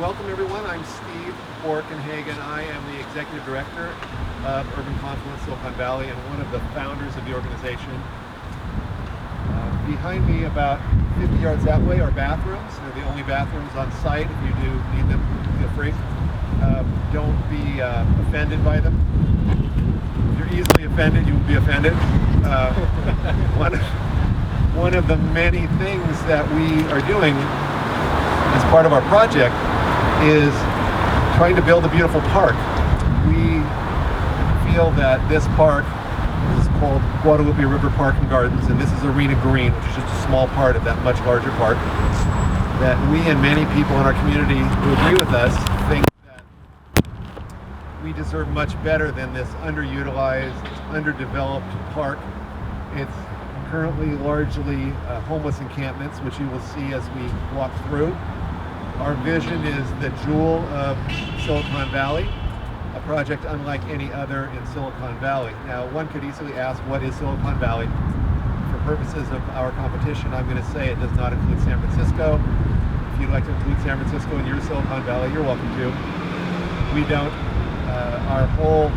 welcome everyone. I'm Steve Borkenhagen. I am the Executive Director of Urban Confluence Silicon Valley and one of the founders of the organization. Behind me, about 50 yards that way, are bathrooms. They're the only bathrooms on site. If you do need them, feel free. Don't be offended by them. If you're easily offended, you will be offended. One of the many things that we are doing as part of our project is trying to build a beautiful park. We feel that this park is called Guadalupe River Park and Gardens, and this is Arena Green, which is just a small part of that much larger park, that we and many people in our community who agree with us think that we deserve much better than this underutilized, underdeveloped park. It's currently largely homeless encampments, which you will see as we walk through. Our vision is the jewel of Silicon Valley, a project unlike any other in Silicon Valley. Now, one could easily ask, what is Silicon Valley? For purposes of our competition, I'm going to say it does not include San Francisco. If you'd like to include San Francisco in your Silicon Valley, you're welcome to. We don't. Our whole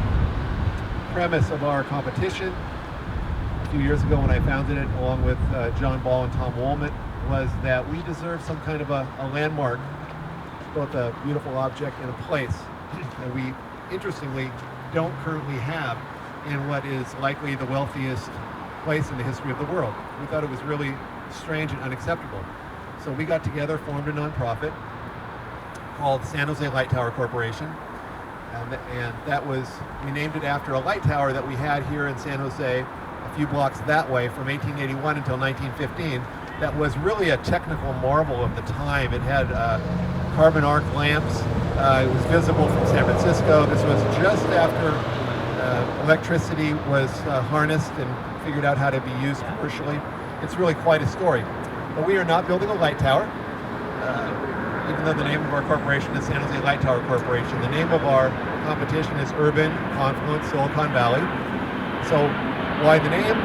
premise of our competition a few years ago when I founded it, along with John Ball and Tom Woolman, was that we deserve some kind of a landmark, both a beautiful object and a place that we, interestingly, don't currently have in what is likely the wealthiest place in the history of the world. We thought it was really strange and unacceptable. So we got together, formed a nonprofit called San Jose Light Tower Corporation, and that was, we named it after a light tower that we had here in San Jose a few blocks that way from 1881 until 1915. That was really a technical marvel of the time. It had carbon arc lamps. It was visible from San Francisco. This was just after electricity was harnessed and figured out how to be used commercially. It's really quite a story. But we are not building a light tower, even though the name of our corporation is San Jose Light Tower Corporation. The name of our competition is Urban Confluence Silicon Valley. So why the name?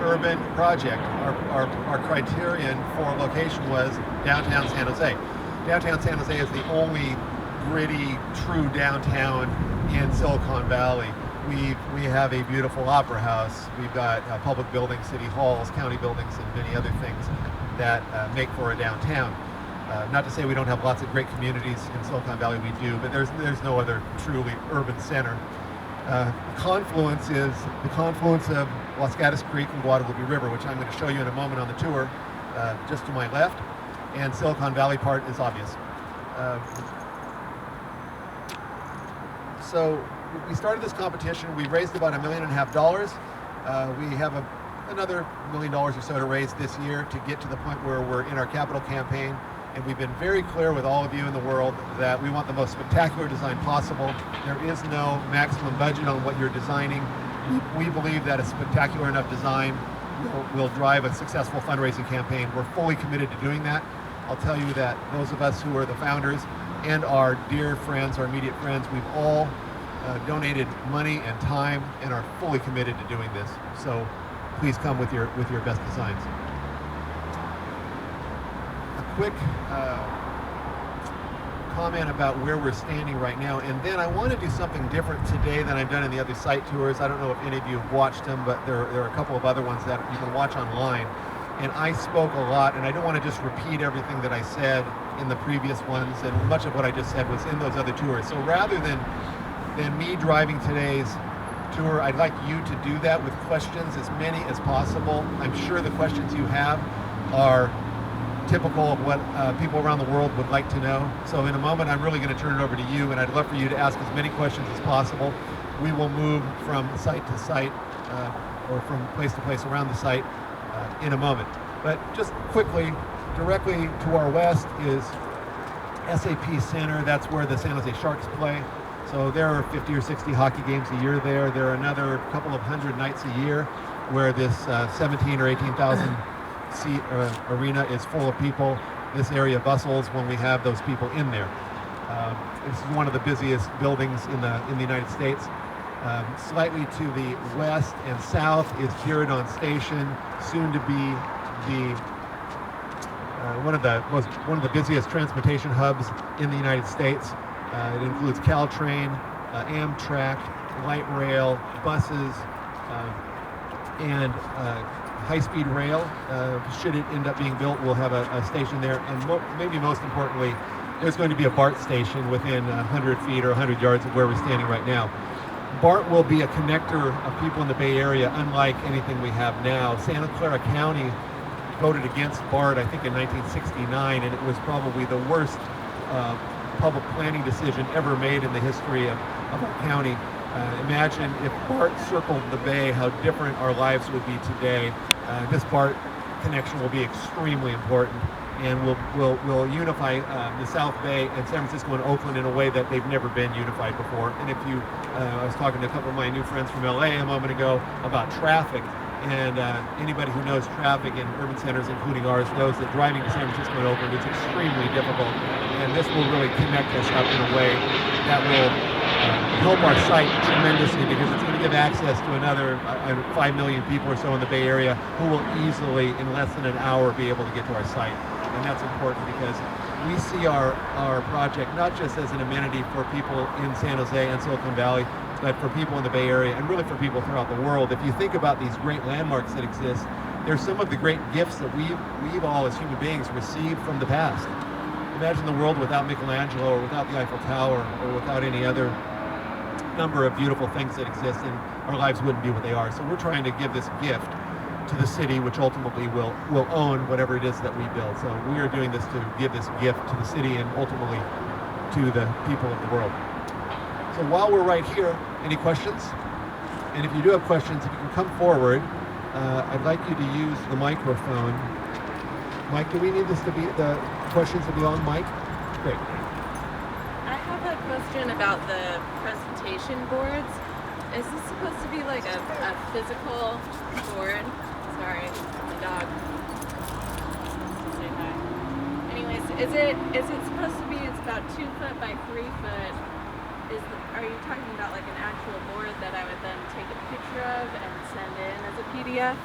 Urban project. Our criterion for location was downtown San Jose. Downtown San Jose is the only gritty, true downtown in Silicon Valley. We have a beautiful opera house. We've got public buildings, city halls, county buildings, and many other things that make for a downtown. Not to say we don't have lots of great communities in Silicon Valley, we do, but there's no other truly urban center. Confluence is the confluence of Los Gatos Creek and Guadalupe River, which I'm going to show you in a moment on the tour, just to my left, and Silicon Valley part is obvious. So we started this competition. We raised about $1.5 million. We have another $1 million or so to raise this year to get to the point where we're in our capital campaign. And we've been very clear with all of you in the world that we want the most spectacular design possible. There is no maximum budget on what you're designing. We believe that a spectacular enough design will drive a successful fundraising campaign. We're fully committed to doing that. I'll tell you that those of us who are the founders and our dear friends, our immediate friends, we've all donated money and time and are fully committed to doing this. So please come with your best designs. Quick comment about where we're standing right now, and then I want to do something different today than I've done in the other site tours. I don't know if any of you have watched them, but there are a couple of other ones that you can watch online. And I spoke a lot, and I don't want to just repeat everything that I said in the previous ones, and much of what I just said was in those other tours. So rather than me driving today's tour, I'd like you to do that with questions, as many as possible. I'm sure the questions you have are typical of what people around the world would like to know. So in a moment, I'm really going to turn it over to you, and I'd love for you to ask as many questions as possible. We will move from site to site or from place to place around the site in a moment. But just quickly, directly to our west is SAP Center. That's where the San Jose Sharks play. So there are 50 or 60 hockey games a year there. There are another couple of hundred nights a year where this 17 or 18,000 seat arena is full of people. This area bustles when we have those people in there. This is one of the busiest buildings in the United States. Slightly to the west and south is Gueridon Station, soon to be the one of the busiest transportation hubs in the United States. It includes Caltrain, Amtrak, light rail, buses, and high-speed rail. Should it end up being built, we'll have a station there. And maybe most importantly, there's going to be a BART station within 100 feet or 100 yards of where we're standing right now. BART will be a connector of people in the Bay Area, unlike anything we have now. Santa Clara County voted against BART, I think, in 1969, and it was probably the worst public planning decision ever made in the history of our county. Imagine if BART circled the Bay, how different our lives would be today. This BART connection will be extremely important, and will unify the South Bay and San Francisco and Oakland in a way that they've never been unified before. And if you, I was talking to a couple of my new friends from LA a moment ago about traffic, and anybody who knows traffic in urban centers, including ours, knows that driving to San Francisco and Oakland is extremely difficult, and this will really connect us up in a way that will help our site tremendously, because it's going to give access to another 5 million people or so in the Bay Area who will easily, in less than an hour, be able to get to our site. And that's important because we see our project not just as an amenity for people in San Jose and Silicon Valley, but for people in the Bay Area and really for people throughout the world. If you think about these great landmarks that exist, they're some of the great gifts that we've all as human beings received from the past. Imagine the world without Michelangelo or without the Eiffel Tower or without any other number of beautiful things that exist, and our lives wouldn't be what they are. So we're trying to give this gift to the city, which ultimately will own whatever it is that we build. So we are doing this to give this gift to the city and ultimately to the people of the world. So while we're right here, any questions? And if you do have questions, if you can come forward, I'd like you to use the microphone. Mike, do we need this to be, the questions to be on mic? Great. I have a question about the presentation boards. Is this supposed to be like a physical board? Sorry, the dog wants to say hi. Anyways, is it supposed to be, it's about 2 foot by 3 foot? Are you talking about like an actual board that I would then take a picture of and send in as a PDF?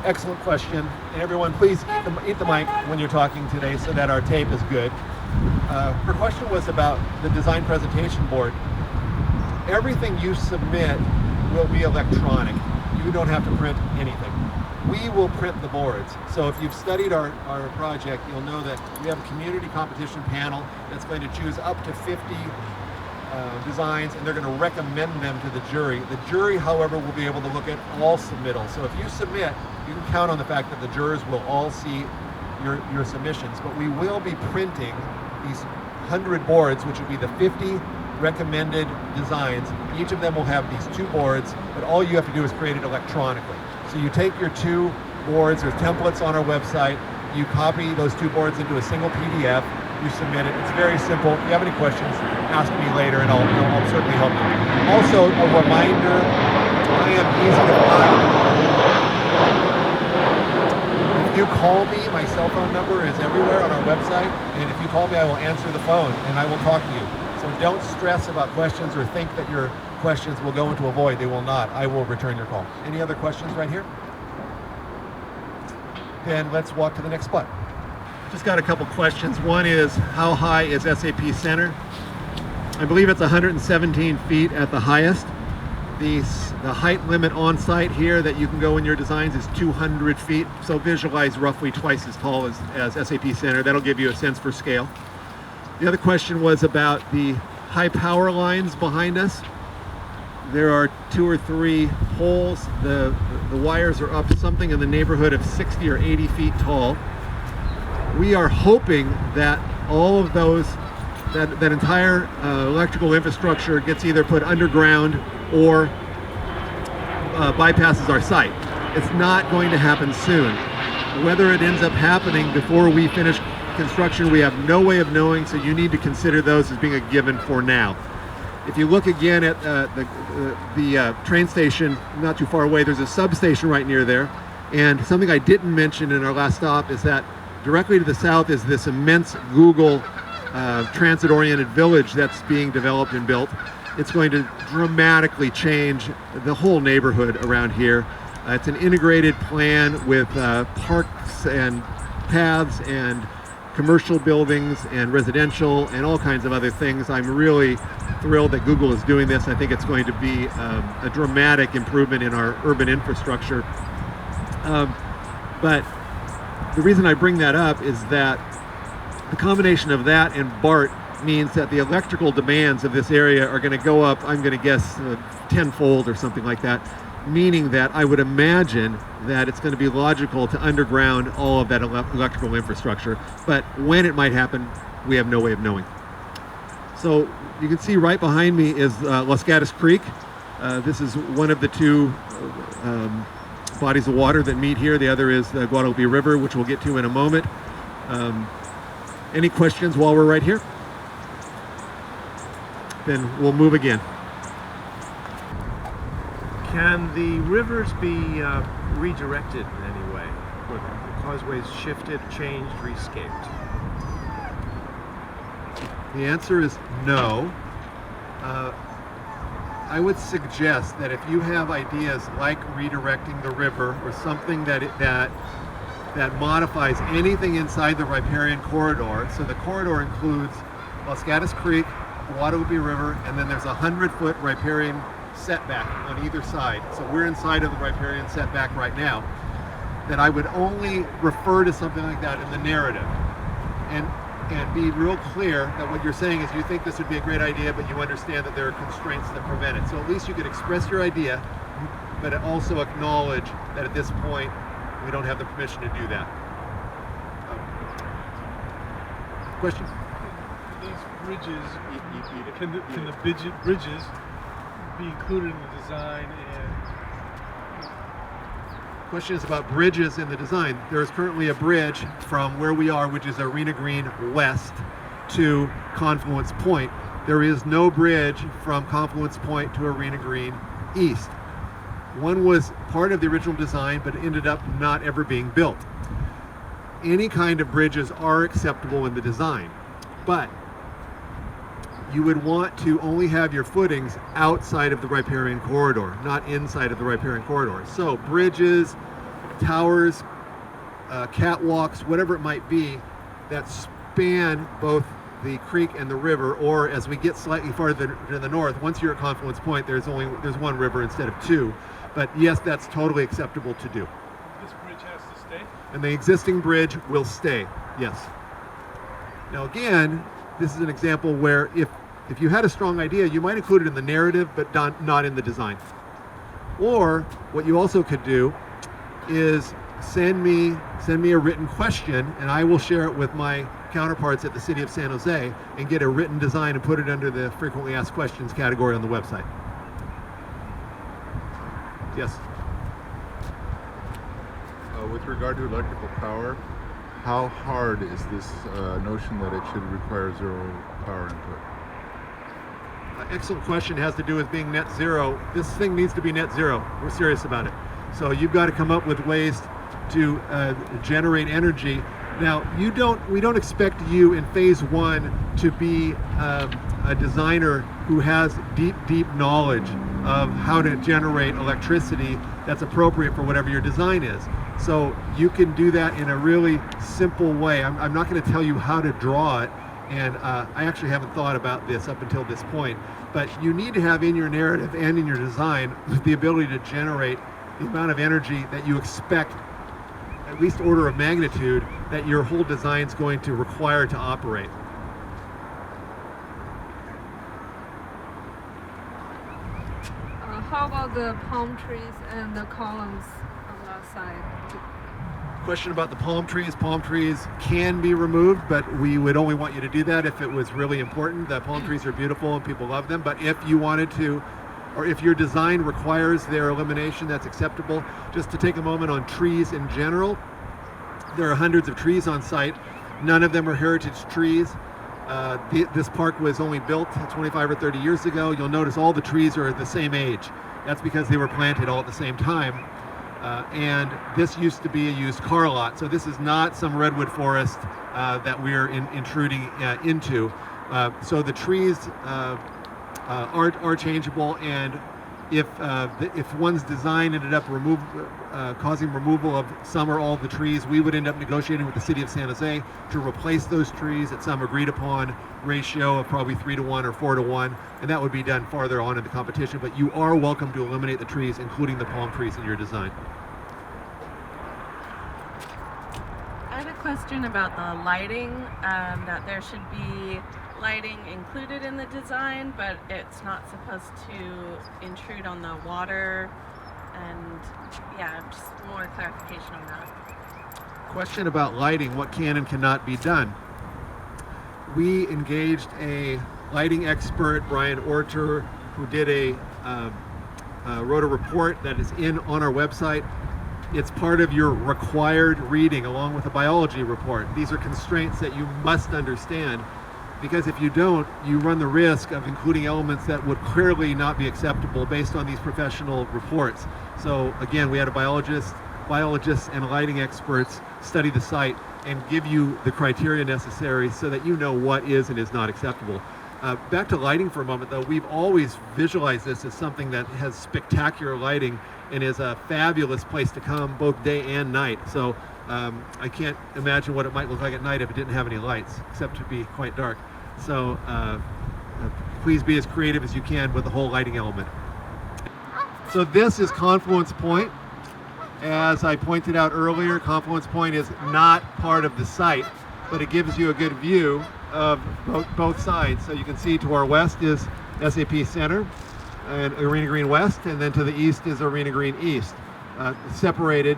Excellent question. And everyone, please eat the mic when you're talking today so that our tape is good. Her question was about the design presentation board. Everything you submit will be electronic. You don't have to print anything. We will print the boards. So if you've studied our project, you'll know that we have a community competition panel that's going to choose up to 50 designs, and they're going to recommend them to the jury. The jury, however, will be able to look at all submittals. So if you submit, you can count on the fact that the jurors will all see your submissions. But we will be printing these 100 boards, which will be the 50 recommended designs. Each of them will have these 2 boards, but all you have to do is create it electronically. So you take your 2 boards, there's templates on our website, you copy those 2 boards into a single PDF, you submit it. It's very simple. If you have any questions, ask me later and I'll certainly help you. Also, a reminder, I am easy to find. If you call me, my cell phone number is everywhere on our website, and if you call me, I will answer the phone and I will talk to you. So don't stress about questions or think that your questions will go into a void. They will not. I will return your call. Any other questions right here? Then let's walk to the next spot. Just got a couple questions. One is, how high is SAP Center? I believe it's 117 feet at the highest. The height limit on site here that you can go in your designs is 200 feet. So visualize roughly twice as tall as SAP Center. That'll give you a sense for scale. The other question was about the high power lines behind us. There are 2 or 3 holes. The wires are up something in the neighborhood of 60 or 80 feet tall. We are hoping that all of those, that entire electrical infrastructure gets either put underground or bypasses our site. It's not going to happen soon. Whether it ends up happening before we finish construction, we have no way of knowing, so you need to consider those as being a given for now. If you look again at the train station not too far away, there's a substation right near there. And something I didn't mention in our last stop is that directly to the south is this immense Google transit-oriented village that's being developed and built. it's going to dramatically change the whole neighborhood around here. It's an integrated plan with parks and paths and commercial buildings and residential and all kinds of other things. I'm really thrilled that Google is doing this. I think it's going to be a dramatic improvement in our urban infrastructure. But the reason I bring that up is that the combination of that and BART means that the electrical demands of this area are going to go up, I'm going to guess, tenfold or something like that, meaning that I would imagine that it's going to be logical to underground all of that electrical infrastructure. But when it might happen, we have no way of knowing. So you can see right behind me is Los Gatos Creek. This is one of the two bodies of water that meet here. The other is the Guadalupe River, which we'll get to in a moment. Any questions while we're right here? Then we'll move again. Can the rivers be redirected in any way? Or the causeways shifted, changed, rescaped? The answer is no. I would suggest that if you have ideas like redirecting the river or something that modifies anything inside the riparian corridor, so the corridor includes Los Gatos Creek, Guadalupe River, and then there's a 100-foot riparian setback on either side. So we're inside of the riparian setback right now. Then I would only refer to something like that in the narrative and be real clear that what you're saying is you think this would be a great idea, but you understand that there are constraints that prevent it. So at least you could express your idea, but also acknowledge that at this point we don't have the permission to do that. Question? These bridges, can the bridges be included in the design? And Question is about bridges in the design. There is currently a bridge from where we are, which is Arena Green West, to Confluence Point. There is no bridge from Confluence Point to Arena Green East. One was part of the original design, but ended up not ever being built. Any kind of bridges are acceptable in the design, but you would want to only have your footings outside of the riparian corridor, not inside of the riparian corridor. So bridges, towers, catwalks, whatever it might be that span both the creek and the river, or as we get slightly farther to the north, once you're at Confluence Point, there's one river instead of two. But yes, that's totally acceptable to do. this bridge has to stay? And the existing bridge will stay, yes. Now again, this is an example where if you had a strong idea, you might include it in the narrative, but not in the design. Or what you also could do is send me a written question, and I will share it with my counterparts at the City of San Jose and get a written design and put it under the frequently asked questions category on the website. Yes? With regard to electrical power, how hard is this notion that it should require zero power input? Excellent question. It has to do with being net zero. This thing needs to be net zero. We're serious about it. So you've got to come up with ways to generate energy. Now, we don't expect you in phase one to be a designer who has deep knowledge of how to generate electricity that's appropriate for whatever your design is. So you can do that in a really simple way. I'm not going to tell you how to draw it, and I actually haven't thought about this up until this point, but you need to have in your narrative and in your design the ability to generate the amount of energy that you expect, at least order of magnitude, that your whole design is going to require to operate. How about the palm trees and the columns on that side? Question about the palm trees. Palm trees can be removed, but we would only want you to do that if it was really important. The palm trees are beautiful and people love them, but if you wanted to, or if your design requires their elimination, that's acceptable. Just to take a moment on trees in general, there are hundreds of trees on site. None of them are heritage trees. This park was only built 25 or 30 years ago. You'll notice all the trees are the same age. That's because they were planted all at the same time. And this used to be a used car lot. So this is not some redwood forest that we're intruding into. So the trees are changeable, and if one's design ended up causing removal of some or all of the trees, we would end up negotiating with the city of San Jose to replace those trees at some agreed upon ratio of probably 3-to-1 or 4-to-1, and that would be done farther on in the competition. But you are welcome to eliminate the trees, including the palm trees, in your design. I had a question about the lighting, that there should be lighting included in the design, but it's not supposed to intrude on the water, and yeah, just more clarification on that. Question about lighting, what can and cannot be done. We engaged a lighting expert, Brian Orter, who did wrote a report that is on our website. It's part of your required reading along with a biology report. These are constraints that you must understand, because if you don't, you run the risk of including elements that would clearly not be acceptable based on these professional reports. So again, we had biologists and lighting experts study the site and give you the criteria necessary so that you know what is and is not acceptable. Back to lighting for a moment though, we've always visualized this as something that has spectacular lighting and is a fabulous place to come both day and night. So I can't imagine what it might look like at night if it didn't have any lights, except to be quite dark. So please be as creative as you can with the whole lighting element. So this is Confluence Point. As I pointed out earlier, Confluence Point is not part of the site, but it gives you a good view of both sides. So you can see to our west is SAP Center and Arena Green West, and then to the east is Arena Green East, separated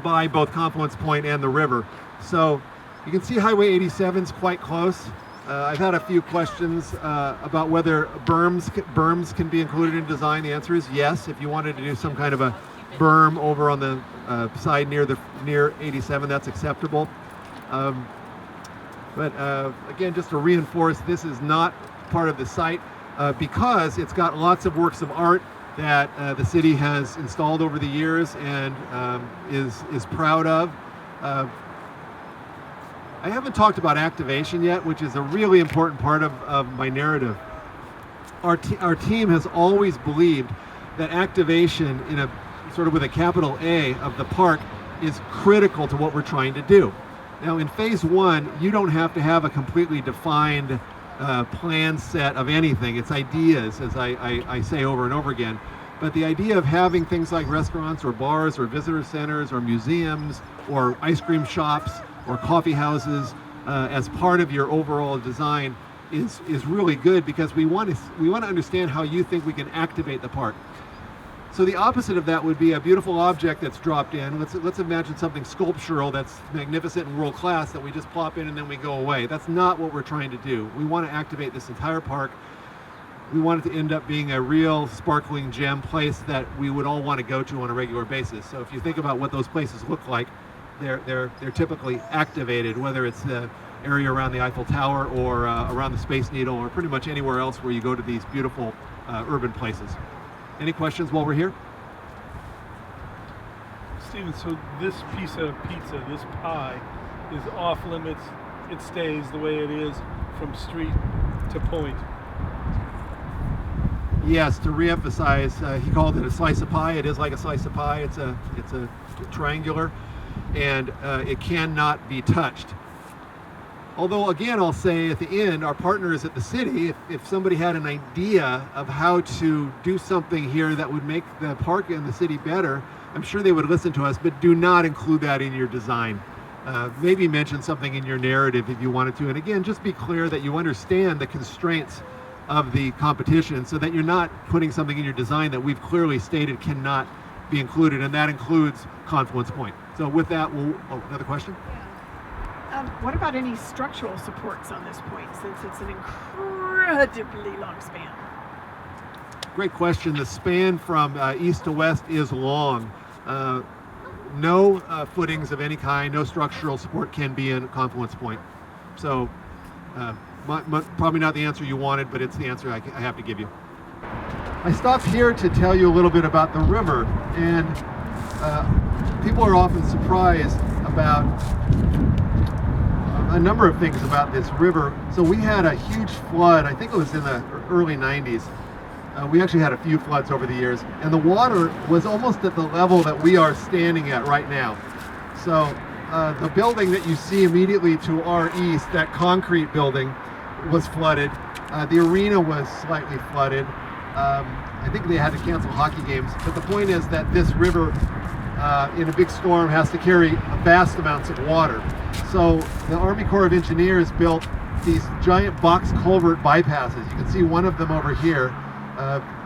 by both Confluence Point and the river. So you can see Highway 87 is quite close. I've had a few questions about whether berms can be included in design. The answer is yes. If you wanted to do some kind of a berm over on the side near 87, that's acceptable. But again, just to reinforce, this is not part of the site because it's got lots of works of art that the city has installed over the years and is proud of. I haven't talked about activation yet, which is a really important part of my narrative. Our team has always believed that activation, in a sort of with a capital A, of the park is critical to what we're trying to do. Now in phase one, you don't have to have a completely defined plan set of anything. It's ideas, as I say over and over again. But the idea of having things like restaurants or bars or visitor centers or museums or ice cream shops or coffee houses as part of your overall design is really good, because we want to understand how you think we can activate the park. So the opposite of that would be a beautiful object that's dropped in. Let's imagine something sculptural that's magnificent and world class that we just plop in and then we go away. That's not what we're trying to do. We want to activate this entire park. We want it to end up being a real sparkling gem place that we would all want to go to on a regular basis. So if you think about what those places look like, they're typically activated, whether it's the area around the Eiffel Tower or around the Space Needle or pretty much anywhere else where you go to these beautiful urban places. Any questions while we're here? Steven, so this piece of pizza, this pie, is off limits. It stays the way it is from street to point. Yes, to reemphasize, he called it a slice of pie. It is like a slice of pie. It's a triangular, and it cannot be touched. Although, again, I'll say at the end, our partner is at the city. If somebody had an idea of how to do something here that would make the park and the city better, I'm sure they would listen to us, but do not include that in your design. Maybe mention something in your narrative if you wanted to. And again, just be clear that you understand the constraints of the competition so that you're not putting something in your design that we've clearly stated cannot be included, and that includes Confluence Point. So with that, another question? What about any structural supports on this point, since it's an incredibly long span? Great question. The span from east to west is long. No footings of any kind, no structural support can be in Confluence Point. So probably not the answer you wanted, but it's the answer I have to give you. I stopped here to tell you a little bit about the river, and people are often surprised about a number of things about this river. So we had a huge flood, I think it was in the early 90s. We actually had a few floods over the years, and the water was almost at the level that we are standing at right now. So the building that you see immediately to our east, that concrete building, was flooded. The arena was slightly flooded. I think they had to cancel hockey games, but the point is that this river in a big storm has to carry vast amounts of water. So the Army Corps of Engineers built these giant box culvert bypasses. You can see one of them over here.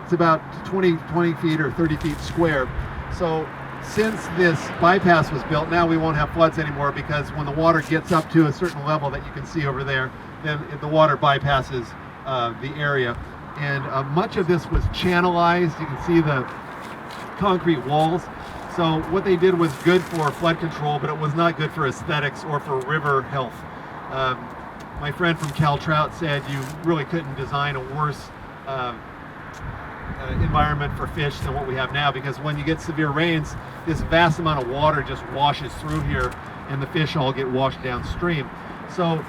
It's about 20 feet or 30 feet square. So since this bypass was built, now we won't have floods anymore, because when the water gets up to a certain level that you can see over there, then the water bypasses the area. And much of this was channelized. You can see the concrete walls. So what they did was good for flood control, but it was not good for aesthetics or for river health. My friend from Cal Trout said you really couldn't design a worse environment for fish than what we have now, because when you get severe rains, this vast amount of water just washes through here and the fish all get washed downstream. So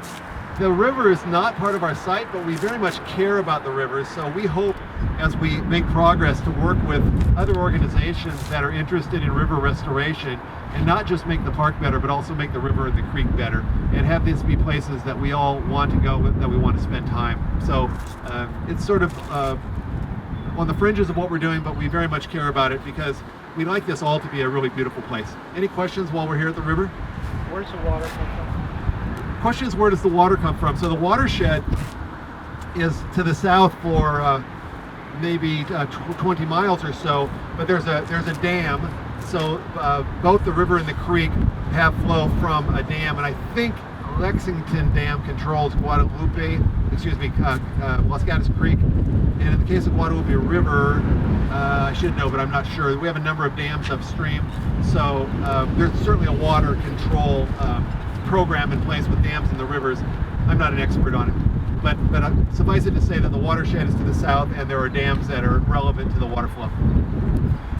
the river is not part of our site, but we very much care about the rivers. So we hope, as we make progress, to work with other organizations that are interested in river restoration, and not just make the park better, but also make the river and the creek better, and have these be places that we all want to go with, that we want to spend time. So it's sort of on the fringes of what we're doing, but we very much care about it, because we like this all to be a really beautiful place. Any questions while we're here at the river? Where's the water come from? Question is, where does the water come from? So the watershed is to the south for maybe 20 miles or so, but there's a dam. So both the river and the creek have flow from a dam, and I think Lexington Dam controls Guadalupe, Los Gatos Creek. And in the case of Guadalupe River, I should know, but I'm not sure. We have a number of dams upstream, so there's certainly a water control program in place with dams in the rivers. I'm not an expert on it, but suffice it to say that the watershed is to the south, and there are dams that are relevant to the water flow.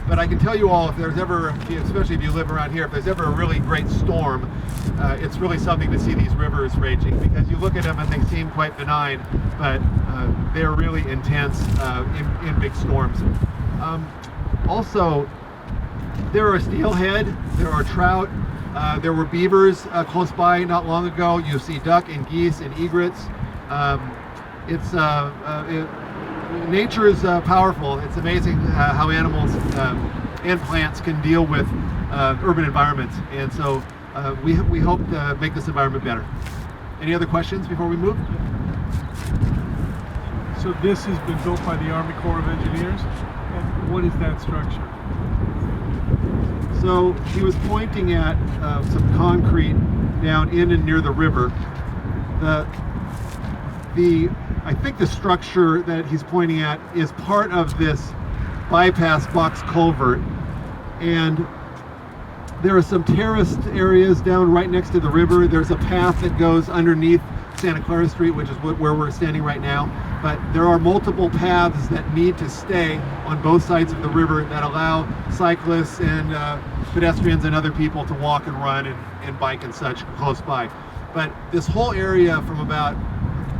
But I can tell you all, if there's ever, especially if you live around here, if there's ever a really great storm, it's really something to see these rivers raging, because you look at them and they seem quite benign, but they're really intense in big storms. Also, there are steelhead, there are trout, there were beavers close by not long ago. You see duck and geese and egrets. Nature is powerful. It's amazing how animals and plants can deal with urban environments, and so we hope to make this environment better. Any other questions before we move? So this has been built by the Army Corps of Engineers, and what is that structure? So he was pointing at some concrete down in and near the river. I think the structure that he's pointing at is part of this bypass box culvert, and there are some terraced areas down right next to the river. There's a path that goes underneath Santa Clara Street, which is where we're standing right now, but there are multiple paths that need to stay on both sides of the river that allow cyclists and pedestrians and other people to walk and run and bike and such close by. But this whole area from about,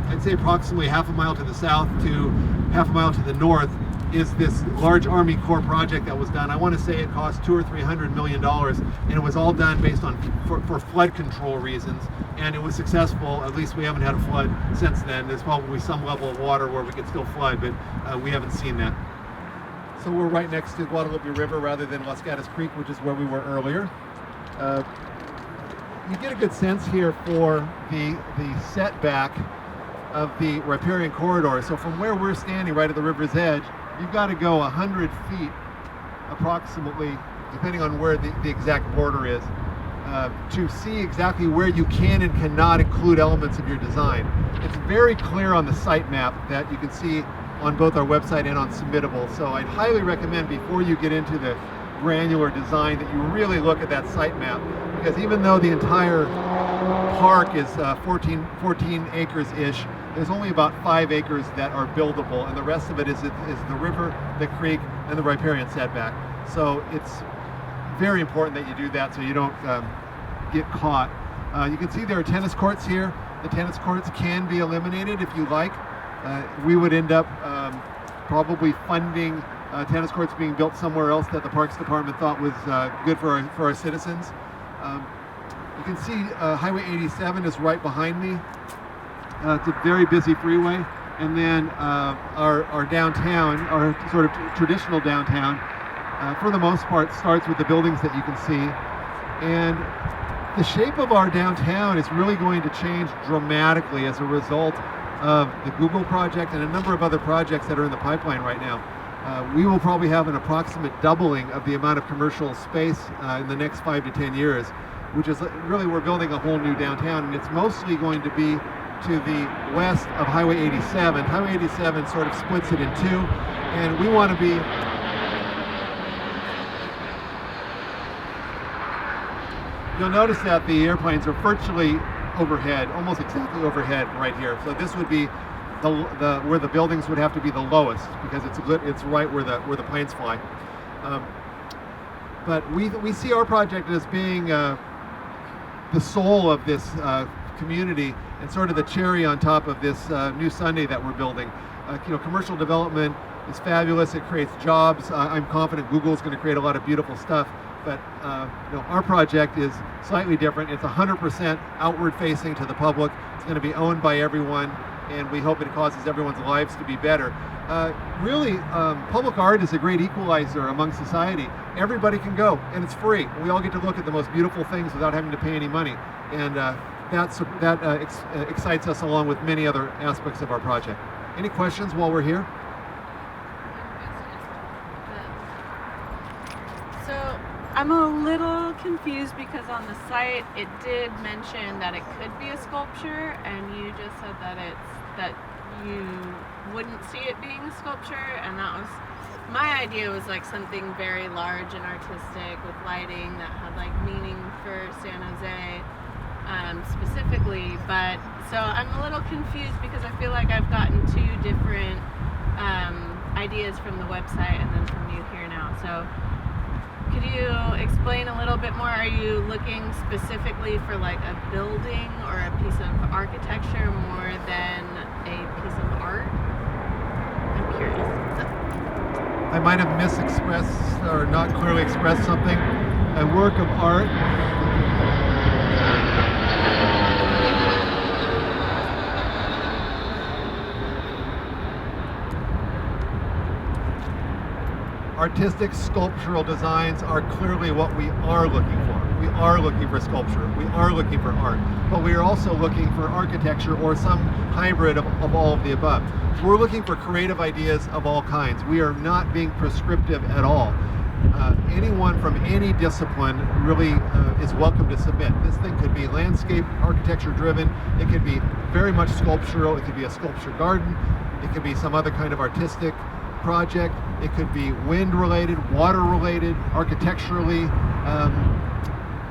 I'd say approximately half a mile to the south to half a mile to the north, is this large Army Corps project that was done. I want to say it cost $200 or $300 million, and it was all done based on for flood control reasons, and it was successful. At least we haven't had a flood since then. There's probably some level of water where we could still flood, but we haven't seen that. So we're right next to Guadalupe River rather than Los Gatos Creek, which is where we were earlier. You get a good sense here for the setback of the riparian corridor. So from where we're standing right at the river's edge, you've got to go 100 feet approximately, depending on where the exact border is, to see exactly where you can and cannot include elements of your design. It's very clear on the site map that you can see on both our website and on Submittable. So I'd highly recommend, before you get into the granular design, that you really look at that site map, because even though the entire park is 14 acres-ish, there's only about 5 acres that are buildable, and the rest of it is the river, the creek, and the riparian setback. So it's very important that you do that so you don't get caught. You can see there are tennis courts here. The tennis courts can be eliminated if you like. We would end up probably funding tennis courts being built somewhere else that the Parks Department thought was good for our citizens. You can see Highway 87 is right behind me. It's a very busy freeway. And then our downtown, our sort of traditional downtown, for the most part, starts with the buildings that you can see. And the shape of our downtown is really going to change dramatically as a result of the Google project and a number of other projects that are in the pipeline right now. We will probably have an approximate doubling of the amount of commercial space in the next 5 to 10 years, which is really, we're building a whole new downtown, and it's mostly going to be to the west of Highway 87. Highway 87 sort of splits it in two, and we want to be You'll notice that the airplanes are virtually overhead, almost exactly overhead right here. So this would be the where the buildings would have to be the lowest, because it's right where the planes fly. But we see our project as being the soul of this community and sort of the cherry on top of this new sundae that we're building. Commercial development is fabulous. It creates jobs. I'm confident Google is going to create a lot of beautiful stuff. But our project is slightly different. It's 100% outward facing to the public. It's going to be owned by everyone, and we hope it causes everyone's lives to be better. Really, public art is a great equalizer among society. Everybody can go, and it's free. We all get to look at the most beautiful things without having to pay any money, and that excites us along with many other aspects of our project. Any questions while we're here? So I'm a little confused because on the site it did mention that it could be a sculpture, and you just said that you wouldn't see it being a sculpture, and that was my idea, was like something very large and artistic with lighting that had like meaning for San Jose specifically. But so I'm a little confused because I feel like I've gotten two different ideas from the website and then from you here now. So could you explain a little bit more? Are you looking specifically for like a building or a piece of architecture more than a piece of art? I'm curious. I might have misexpressed or not clearly expressed something. A work of art. Artistic sculptural designs are clearly what we are looking for. We are looking for sculpture. We are looking for art. But we are also looking for architecture or some hybrid of all of the above. We're looking for creative ideas of all kinds. We are not being prescriptive at all. Anyone from any discipline really is welcome to submit. This thing could be landscape architecture driven. It could be very much sculptural. It could be a sculpture garden. It could be some other kind of artistic project. It could be wind related, water related, architecturally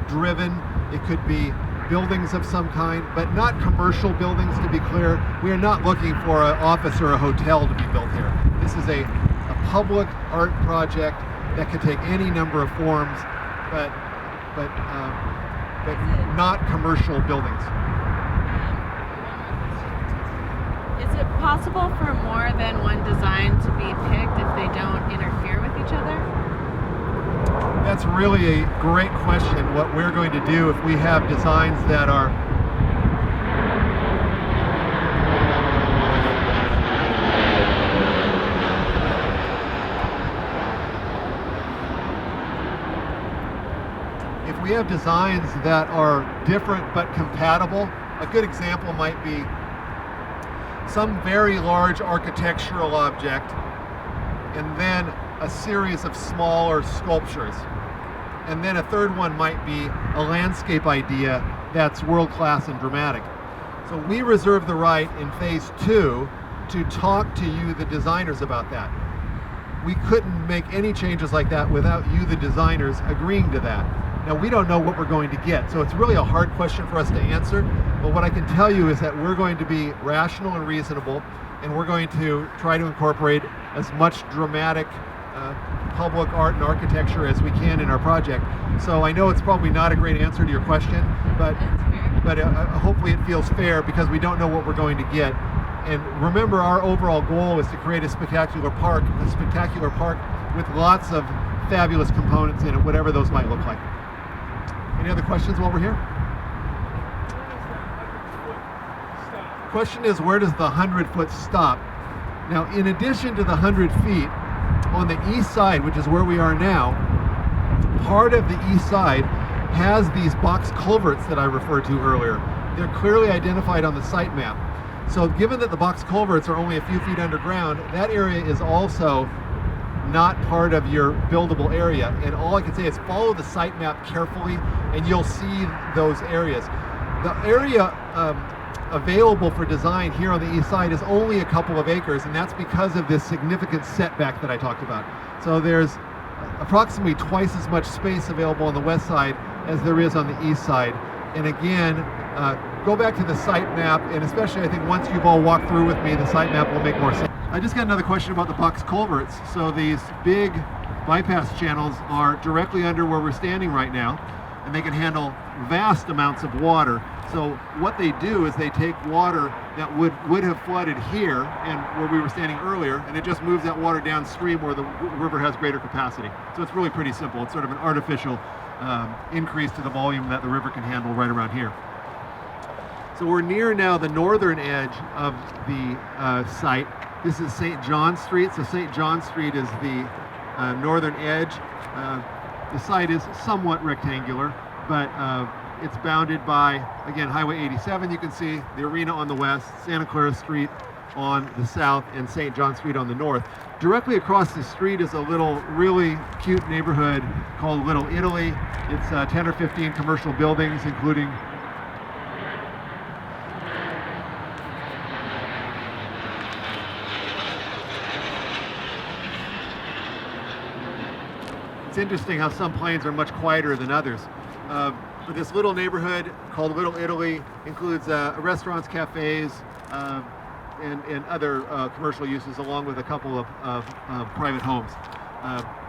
driven. It could be buildings of some kind, but not commercial buildings, to be clear. We are not looking for an office or a hotel to be built here. This is a public art project that could take any number of forms, but not commercial buildings. Is it possible for more than one design to be picked if they don't interfere with each other? That's really a great question. What we're going to do if we have designs that are different but compatible. A good example might be some very large architectural object and then a series of smaller sculptures. And then a third one might be a landscape idea that's world-class and dramatic. So we reserve the right in phase 2 to talk to you, the designers, about that. We couldn't make any changes like that without you, the designers, agreeing to that. Now, we don't know what we're going to get, so it's really a hard question for us to answer, but what I can tell you is that we're going to be rational and reasonable, and we're going to try to incorporate as much dramatic public art and architecture as we can in our project. So I know it's probably not a great answer to your question, but but hopefully it feels fair because we don't know what we're going to get. And remember, our overall goal is to create a spectacular park with lots of fabulous components in it, whatever those might look like. Any other questions while we're here? Question is, where does the 100-foot stop? Now, in addition to the 100 feet, on the east side, which is where we are now, part of the east side has these box culverts that I referred to earlier. They're clearly identified on the site map. So given that the box culverts are only a few feet underground, that area is also not part of your buildable area. And all I can say is follow the site map carefully and you'll see those areas. The area available for design here on the east side is only a couple of acres, and that's because of this significant setback that I talked about. So there's approximately twice as much space available on the west side as there is on the east side. And again, go back to the site map, and especially I think once you've all walked through with me, the site map will make more sense. I just got another question about the box culverts. So these big bypass channels are directly under where we're standing right now, and they can handle vast amounts of water. So what they do is they take water that would have flooded here and where we were standing earlier, and it just moves that water downstream where the river has greater capacity. So it's really pretty simple. It's sort of an artificial increase to the volume that the river can handle right around here. So we're near now the northern edge of the site. This is St. John Street. So St. John Street is the northern edge. The site is somewhat rectangular, but it's bounded by, again, Highway 87, you can see, the arena on the west, Santa Clara Street on the south, and St. John Street on the north. Directly across the street is a little really cute neighborhood called Little Italy. It's 10 or 15 commercial buildings, including It's interesting how some planes are much quieter than others. But this little neighborhood called Little Italy includes restaurants, cafes, and other commercial uses, along with a couple of private homes.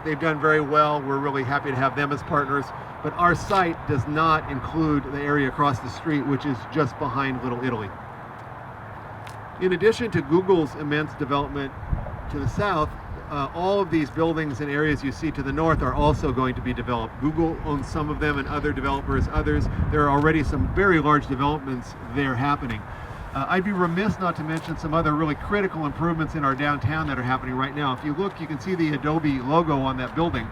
They've done very well. We're really happy to have them as partners. But our site does not include the area across the street, which is just behind Little Italy. In addition to Google's immense development to the south, all of these buildings and areas you see to the north are also going to be developed. Google owns some of them and other developers others. There are already some very large developments there happening. I'd be remiss not to mention some other really critical improvements in our downtown that are happening right now. If you look, you can see the Adobe logo on that building.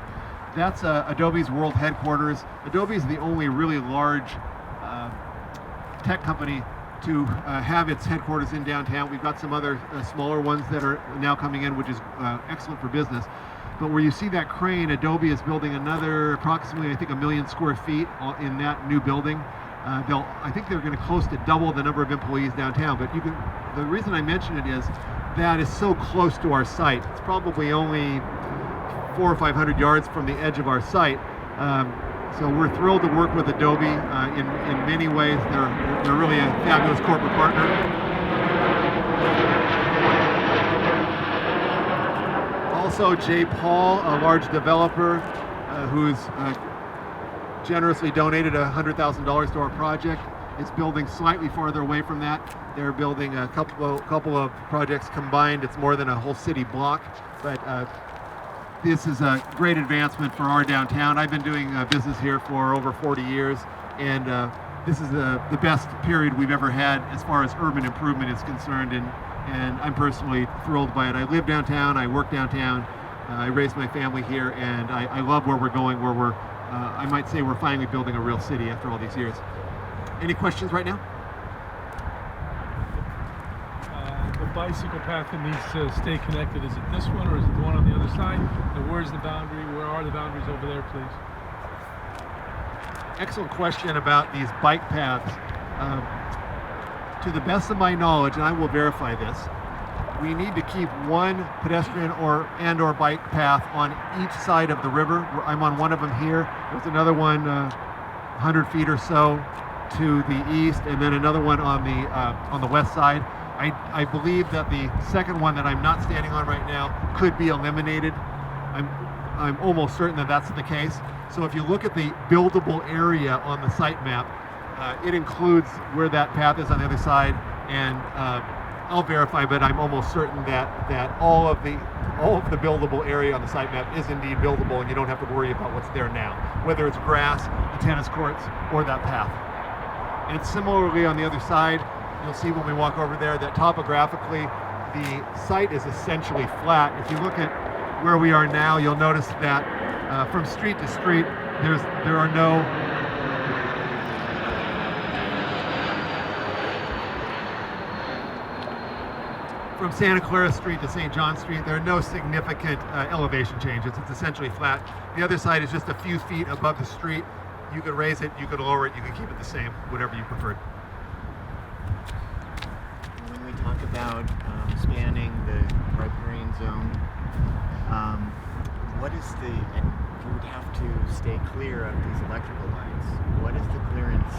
That's Adobe's world headquarters. Adobe is the only really large tech company to have its headquarters in downtown. We've got some other smaller ones that are now coming in, which is excellent for business. But where you see that crane, Adobe is building another approximately, I think, 1 million square feet in that new building. I think they're going to close to double the number of employees downtown. But the reason I mention it is that is so close to our site. It's probably only 400 or 500 yards from the edge of our site. So we're thrilled to work with Adobe in many ways. They're really a fabulous corporate partner. Also, Jay Paul, a large developer who's generously donated $100,000 to our project, is building slightly farther away from that. They're building a couple of projects combined. It's more than a whole city block, but this is a great advancement for our downtown. I've been doing business here for over 40 years, and this is the best period we've ever had as far as urban improvement is concerned, and I'm personally thrilled by it. I live downtown, I work downtown, I raised my family here, and I love where we're going, where we're, I might say we're finally building a real city after all these years. Any questions right now? The bicycle path that needs to stay connected, is it this one or is it the one on the other side? And where's the boundary? Where are the boundaries over there, please? Excellent question about these bike paths. To the best of my knowledge, and I will verify this, we need to keep one pedestrian or bike path on each side of the river. I'm on one of them here. There's another one 100 feet or so to the east, and then another one on the west side. I believe that the second one that I'm not standing on right now could be eliminated. I'm almost certain that that's the case. So if you look at the buildable area on the site map, It includes where that path is on the other side, and I'll verify, but I'm almost certain that all of the buildable area on the site map is indeed buildable, and you don't have to worry about what's there now, whether it's grass, the tennis courts, or that path. And similarly on the other side, you'll see when we walk over there that topographically the site is essentially flat. If you look at where we are now, you'll notice that from street to street, there are no from Santa Clara Street to St. John Street, there are no significant elevation changes. It's essentially flat. The other side is just a few feet above the street. You could raise it, you could lower it, you could keep it the same, whatever you preferred. When we talk about spanning the riparian zone, what is the, and you would have to stay clear of these electrical lines. What is the clearance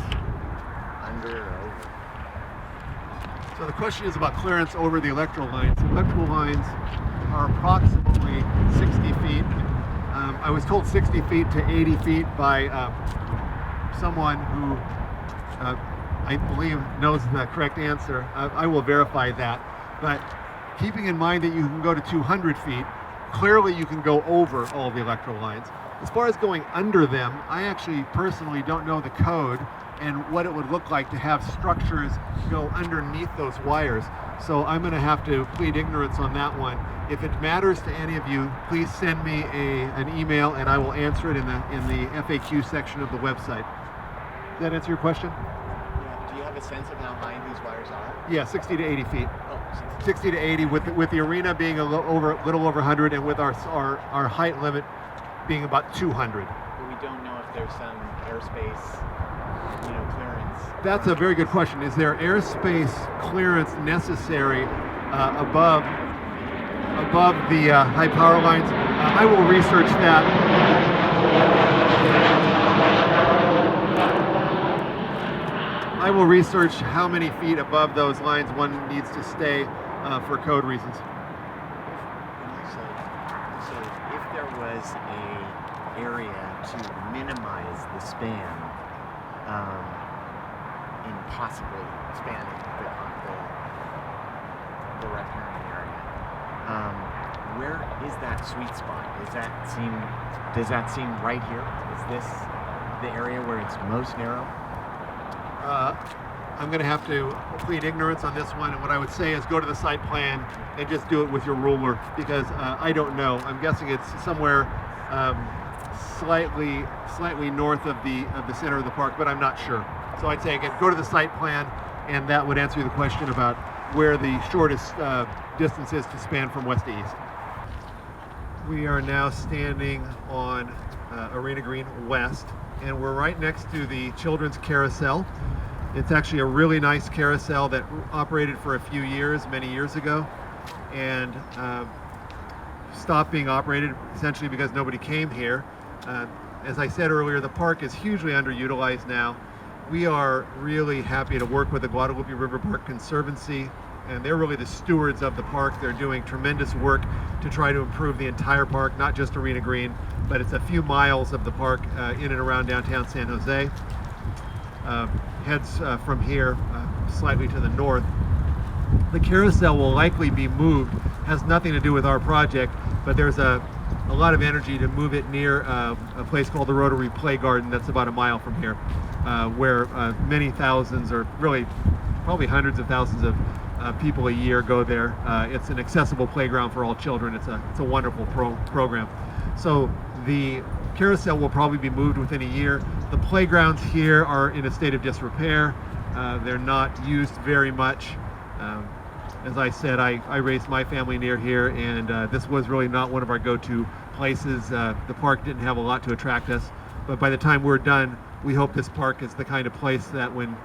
under or over? So the question is about clearance over the electrical lines. The electrical lines are approximately 60 feet. I was told 60 feet to 80 feet by someone who I believe knows the correct answer. I will verify that. But keeping in mind that you can go to 200 feet, clearly you can go over all the electrical lines. As far as going under them, I actually personally don't know the code and what it would look like to have structures go underneath those wires. So I'm going to have to plead ignorance on that one. If it matters to any of you, please send me an email and I will answer it in the FAQ section of the website. Does that answer your question? Yeah. Do you have a sense of how high these wires are? Yeah, 60 to 80 feet. Oh, 60 to 80 with the arena being a little over 100 and with our height limit being about 200. But we don't know if there's some airspace, clearance. That's a very good question. Is there airspace clearance necessary above the high power lines? I will research that. I will research how many feet above those lines one needs to stay for code reasons. So if there was an area to minimize the span, in possibly spanning the riparian area, where is that sweet spot? Does that seem right here? Is this the area where it's most narrow? I'm going to have to plead ignorance on this one, and what I would say is go to the site plan and just do it with your ruler, because I don't know. I'm guessing it's somewhere slightly north of the center of the park, but I'm not sure. So I'd say again, go to the site plan, and that would answer the question about where the shortest distance is to span from west to east. We are now standing on Arena Green West, and we're right next to the children's carousel. It's actually a really nice carousel that operated for a few years, many years ago, and stopped being operated essentially because nobody came here. As I said earlier, the park is hugely underutilized now. We are really happy to work with the Guadalupe River Park Conservancy, and they're really the stewards of the park. They're doing tremendous work to try to improve the entire park, not just Arena Green, but it's a few miles of the park in and around downtown San Jose. Heads from here slightly to the north. The carousel will likely be moved. Has nothing to do with our project, but there's a lot of energy to move it near a place called the Rotary Play Garden that's about a mile from here, where many thousands, or really probably hundreds of thousands of people a year go there. It's an accessible playground for all children. It's a wonderful program. So the carousel will probably be moved within a year. The playgrounds here are in a state of disrepair. They're not used very much. As I said, I raised my family near here, and this was really not one of our go-to places. The park didn't have a lot to attract us, but by the time we're done, we hope this park is the kind of place that when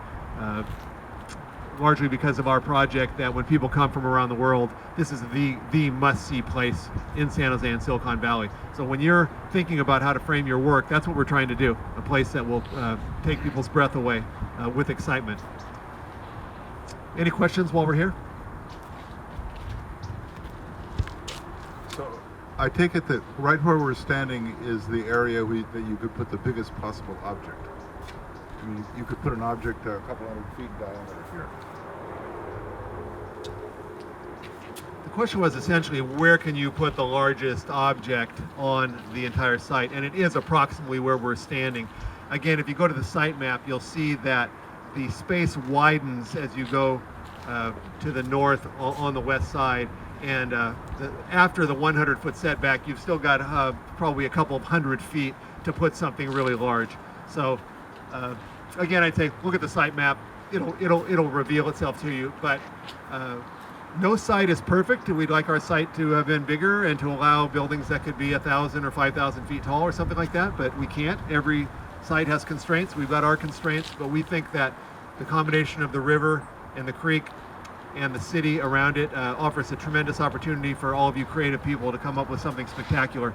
largely because of our project, that when people come from around the world, this is the must-see place in San Jose and Silicon Valley. So when you're thinking about how to frame your work, that's what we're trying to do, a place that will take people's breath away with excitement. Any questions while we're here? So I take it that right where we're standing is the area that you could put the biggest possible object. you could put an object a couple hundred feet in diameter here. The question was essentially where can you put the largest object on the entire site, and it is approximately where we're standing. Again, if you go to the site map, you'll see that the space widens as you go to the north on the west side, and after the 100-foot setback, you've still got probably a couple of 100 feet to put something really large. So again, I'd say look at the site map. It'll reveal itself to you, but no site is perfect. We'd like our site to have been bigger and to allow buildings that could be 1,000 or 5,000 feet tall or something like that, but we can't. Every site has constraints. We've got our constraints, but we think that the combination of the river and the creek and the city around it offers a tremendous opportunity for all of you creative people to come up with something spectacular.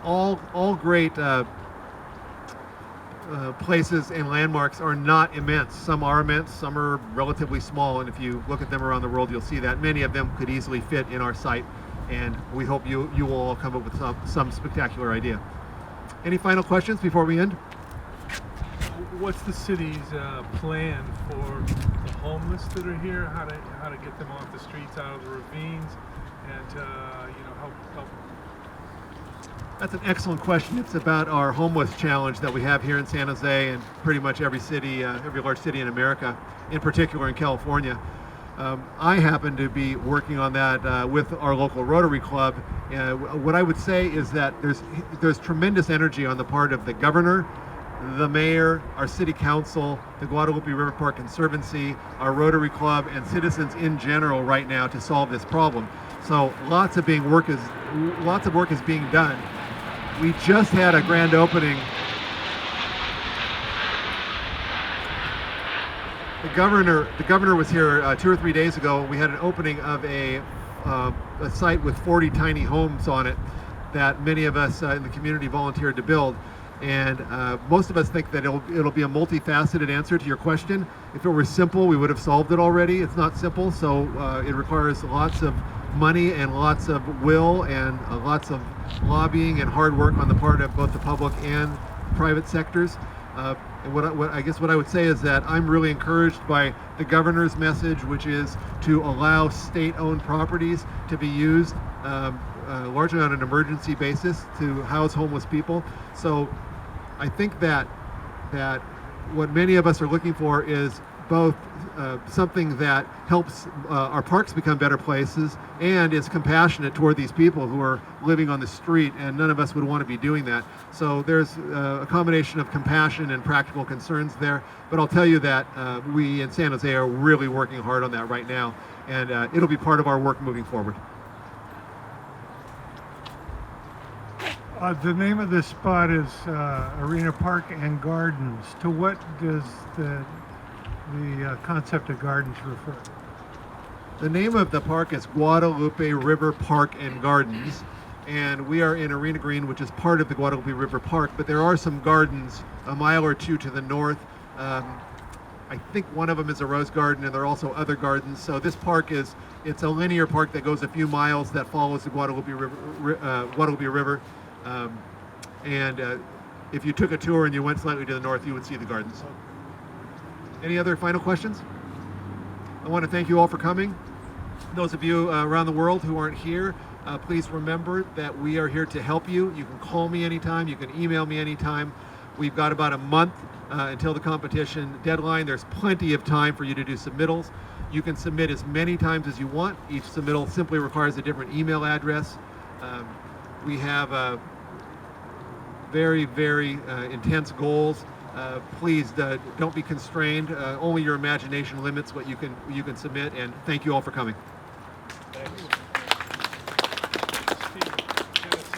All great places and landmarks are not immense. Some are immense, some are relatively small, and if you look at them around the world, you'll see that many of them could easily fit in our site, and we hope you will all come up with some spectacular idea. Any final questions before we end? What's the city's plan for the homeless that are here? How to get them off the streets, out of the ravines, and help. That's an excellent question. It's about our homeless challenge that we have here in San Jose and pretty much every city, every large city in America, in particular in California. I happen to be working on that with our local Rotary Club. What I would say is that there's tremendous energy on the part of the governor, the mayor, our city council, the Guadalupe River Park Conservancy, our Rotary Club, and citizens in general right now to solve this problem. So lots of work is being done. We just had a grand opening. The governor was here 2 or 3 days ago. We had an opening of a site with 40 tiny homes on it that many of us in the community volunteered to build. And most of us think that it'll be a multifaceted answer to your question. If it were simple, we would have solved it already. It's not simple, so it requires lots of money and lots of will and lots of lobbying and hard work on the part of both the public and private sectors. And what I would say is that I'm really encouraged by the governor's message, which is to allow state-owned properties to be used largely on an emergency basis to house homeless people. So I think that what many of us are looking for is both something that helps our parks become better places and is compassionate toward these people who are living on the street, and none of us would want to be doing that. So there's a combination of compassion and practical concerns there, but I'll tell you that we in San Jose are really working hard on that right now, and it'll be part of our work moving forward. The name of this spot is Arena Park and Gardens. To what does the concept of gardens refer? The name of the park is Guadalupe River Park and Gardens, and we are in Arena Green, which is part of the Guadalupe River Park, but there are some gardens a mile or two to the north. I think one of them is a rose garden, and there are also other gardens. So this park it's a linear park that goes a few miles that follows the Guadalupe River. If you took a tour and you went slightly to the north, you would see the gardens. Any other final questions? I want to thank you all for coming. Those of you around the world who aren't here, please remember that we are here to help you. You can call me anytime. You can email me anytime. We've got about a month until the competition deadline. There's plenty of time for you to do submittals. You can submit as many times as you want. Each submittal simply requires a different email address. We have very, very intense goals. Please don't be constrained. Only your imagination limits what you can submit, and thank you all for coming. Thanks.